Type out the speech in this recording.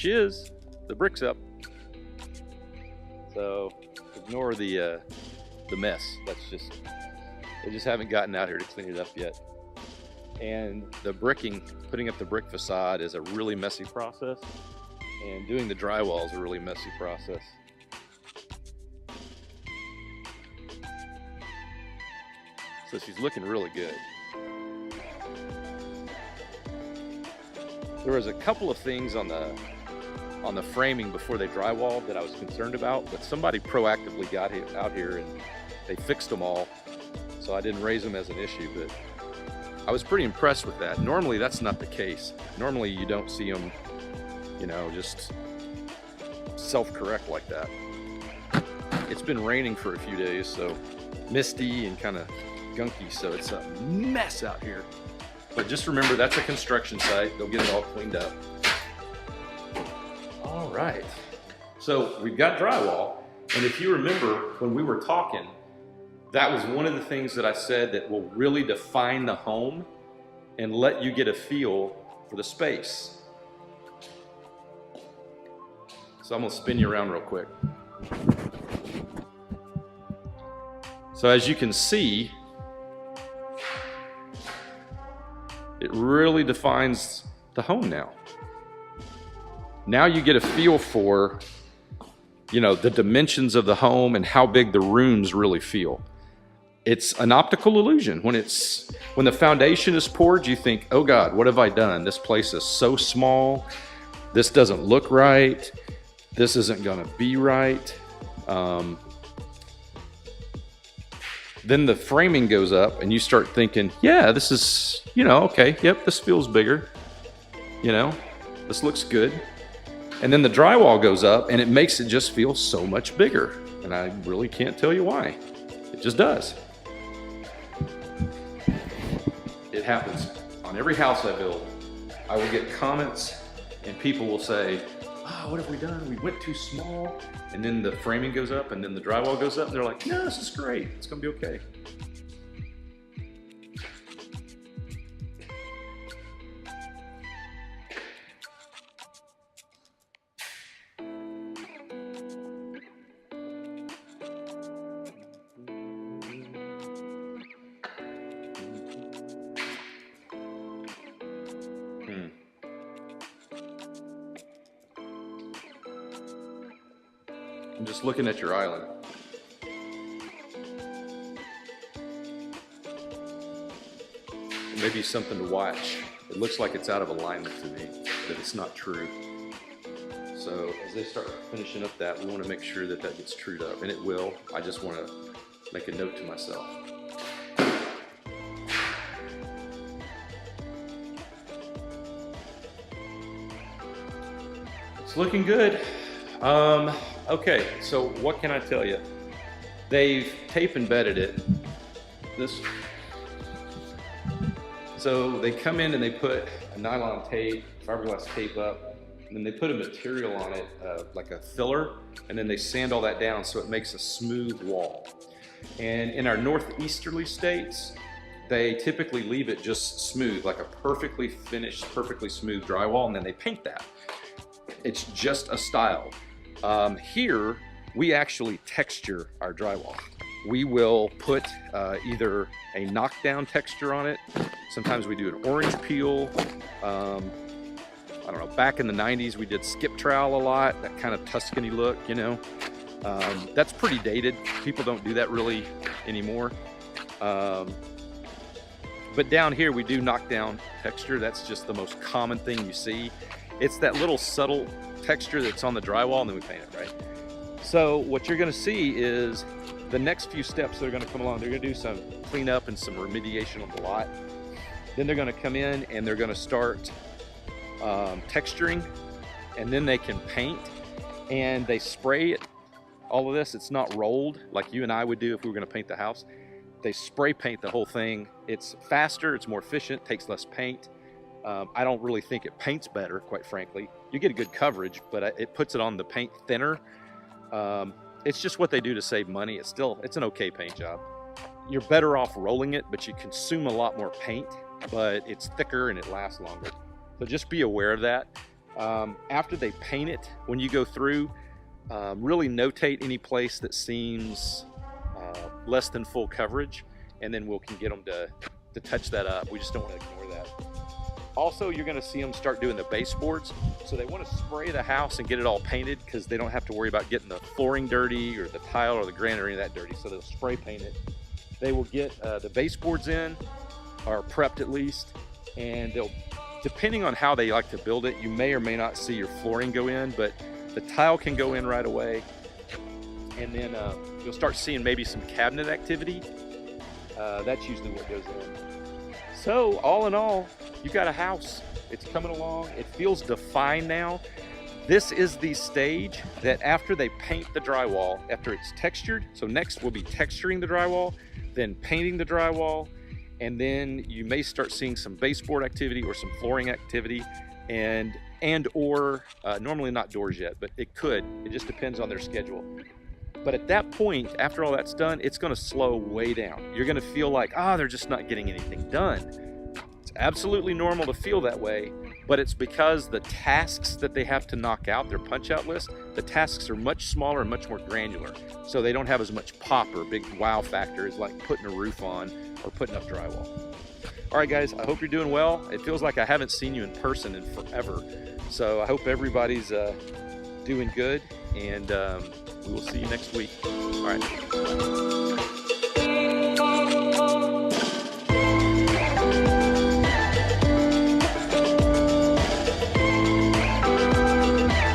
she is. The brick's up. So ignore the mess. They just haven't gotten out here to clean it up yet. And the bricking, putting up the brick facade is a really messy process. And doing the drywall is a really messy process. So she's looking really good. There was a couple of things on the framing before they drywalled that I was concerned about, but somebody proactively got out here and they fixed them all. So I didn't raise them as an issue, but I was pretty impressed with that. Normally that's not the case. Normally you don't see them, you know, just self-correct like that. It's been raining for a few days, so misty and kind of gunky, so it's a mess out here. But just remember, that's a construction site. They'll get it all cleaned up. All right, so we've got drywall, and if you remember when we were talking, that was one of the things that I said that will really define the home and let you get a feel for the space. So I'm gonna spin you around real quick. So as you can see, it really defines the home now. Now you get a feel for, you know, the dimensions of the home and how big the rooms really feel. It's an optical illusion. When the foundation is poured, you think, oh God, what have I done? This place is so small. This doesn't look right. This isn't gonna be right. Then the framing goes up and you start thinking, yeah, this is, you know, okay, yep, this feels bigger. You know, this looks good. And then the drywall goes up and it makes it just feel so much bigger. And I really can't tell you why. It just does. It happens on every house I build. I will get comments and people will say, oh, what have we done? We went too small. And then the framing goes up and then the drywall goes up and they're like, no, this is great. It's gonna be okay. I'm just looking at your island. Maybe something to watch. It looks like it's out of alignment to me, but it's not true. So as they start finishing up that, we want to make sure that that gets trued up, and it will. I just want to make a note to myself. It's looking good. Okay, so what can I tell you? They've tape embedded it. So they come in and they put a nylon tape, fiberglass tape up, and then they put a material on it, like a filler, and then they sand all that down so it makes a smooth wall. And in our northeasterly states, they typically leave it just smooth, like a perfectly finished, perfectly smooth drywall, and then they paint that. It's just a style. Here, we actually texture our drywall. We will put either a knockdown texture on it. Sometimes we do an orange peel. I don't know, back in the 90s, we did skip trowel a lot, that kind of Tuscany look, you know. That's pretty dated. People don't do that really anymore. But down here, we do knockdown texture. That's just the most common thing you see. It's that little subtle texture that's on the drywall, and then we paint it, right? So what you're gonna see is the next few steps that are gonna come along. They're gonna do some cleanup and some remediation of the lot. Then they're gonna come in and they're gonna start texturing, and then they can paint, and they spray it. All of this, it's not rolled like you and I would do if we were gonna paint the house. They spray paint the whole thing. It's faster, it's more efficient, takes less paint. I don't really think it paints better, quite frankly. You get a good coverage, but it puts it on the paint thinner. It's just what they do to save money. It's an okay paint job. You're better off rolling it, but you consume a lot more paint, but it's thicker and it lasts longer. So just be aware of that. After they paint it, when you go through, really notate any place that seems less than full coverage, and then we can get them to touch that up. We just don't want to ignore that. Also, you're going to see them start doing the baseboards. So they want to spray the house and get it all painted because they don't have to worry about getting the flooring dirty or the tile or the granite or any of that dirty. So they'll spray paint it. They will get the baseboards in, or prepped at least, and they'll, depending on how they like to build it, you may or may not see your flooring go in, but the tile can go in right away. And then you'll start seeing maybe some cabinet activity. That's usually what goes in. So all in all, you got a house. It's coming along. It feels defined now. This is the stage that after they paint the drywall, after it's textured, so next we'll be texturing the drywall, then painting the drywall, and then you may start seeing some baseboard activity or some flooring activity, and or normally not doors yet, but it could. It just depends on their schedule. But at that point, after all that's done, it's going to slow way down. You're going to feel like, they're just not getting anything done. It's absolutely normal to feel that way, but it's because the tasks that they have to knock out, their punch-out list, the tasks are much smaller and much more granular. So they don't have as much pop or big wow factor as like putting a roof on or putting up drywall. All right, guys, I hope you're doing well. It feels like I haven't seen you in person in forever. So I hope everybody's doing good, and we will see you next week. All right.